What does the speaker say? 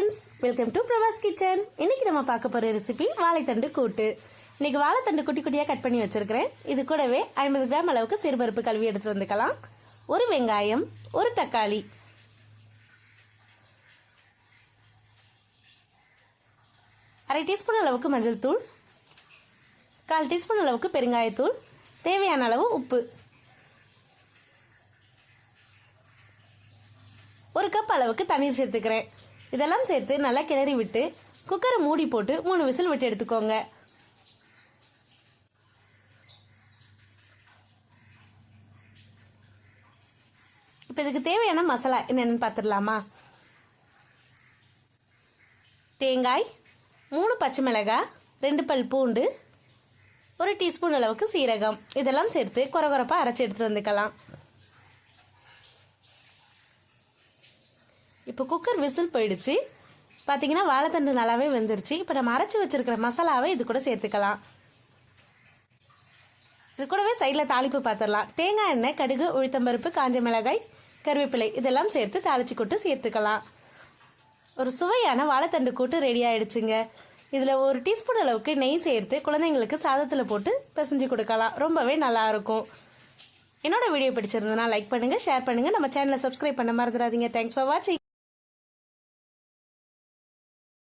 Friends, welcome to Prabhas kitchen. இன்னைக்கு நம்ம பார்க்க போற ரெசிபி வாழைத்தண்டு கூட்டு. இன்னைக்கு வாழைத்தண்டு குட்டி குட்டியா கட் பண்ணி வச்சிருக்கிறேன். இது கூடவே 50 கிராம் அளவுக்கு சிறுபருப்பு கழுவி எடுத்து வந்துக்கலாம். ஒரு வெங்காயம், ஒரு தக்காளி, அரை டீஸ்பூன் அளவுக்கு மஞ்சள் தூள், 1/4 டீஸ்பூன் அளவுக்கு பெருங்காயத்தூள், தேவையான அளவு உப்பு, ஒரு கப் அளவுக்கு தண்ணீர் சேர்த்துக்கிறேன். இதெல்லாம் சேர்த்து நல்லா கிளறி விட்டு குக்கரை மூடி போட்டு 3 விசில் விட்டு எடுத்துக்கோங்க. இப்போ இதுக்கு தேவையான மசாலா என்னன்னு பார்த்துடலாமா? தேங்காய், 3 பச்சை மிளகாய், 2 பல் பூண்டு, 1 டீஸ்பூன் அளவுக்கு சீரகம், இதெல்லாம் சேர்த்து கொரகொரப்பா அரைச்சி எடுத்துட்டு வந்துக்கலாம். இப்போ குக்கர் விசில் போயிடுச்சு. பார்த்தீங்கன்னா வாழைத்தண்டு நல்லாவே வெந்துருச்சு. இப்போ நம்ம அரைச்சி வச்சிருக்கிற மசாலாவை இது கூட சேர்த்துக்கலாம். இது கூடவே சைடில் தாளிப்பு பார்த்துடலாம். தேங்காய் எண்ணெய், கடுகு, உளுத்தம்பருப்பு, காஞ்ச மிளகாய், கருவேப்பிலை இதெல்லாம் சேர்த்து தாளிச்சு கூட்டு சேர்த்துக்கலாம். ஒரு சுவையான வாழைத்தண்டு கூட்டு ரெடி ஆயிடுச்சுங்க. இதில் 1 டீஸ்பூன் அளவுக்கு நெய் சேர்த்து குழந்தைங்களுக்கு சாதத்தில் போட்டு பிசைஞ்சு கொடுக்கலாம். ரொம்பவே நல்லா இருக்கும். என்னோட வீடியோ பிடிச்சிருந்ததுன்னா லைக் பண்ணுங்க, ஷேர் பண்ணுங்க, நம்ம சேனலை சப்ஸ்கிரைப் பண்ண மறந்துடாதீங்க. தேங்க்ஸ் ஃபார் வாட்சிங்.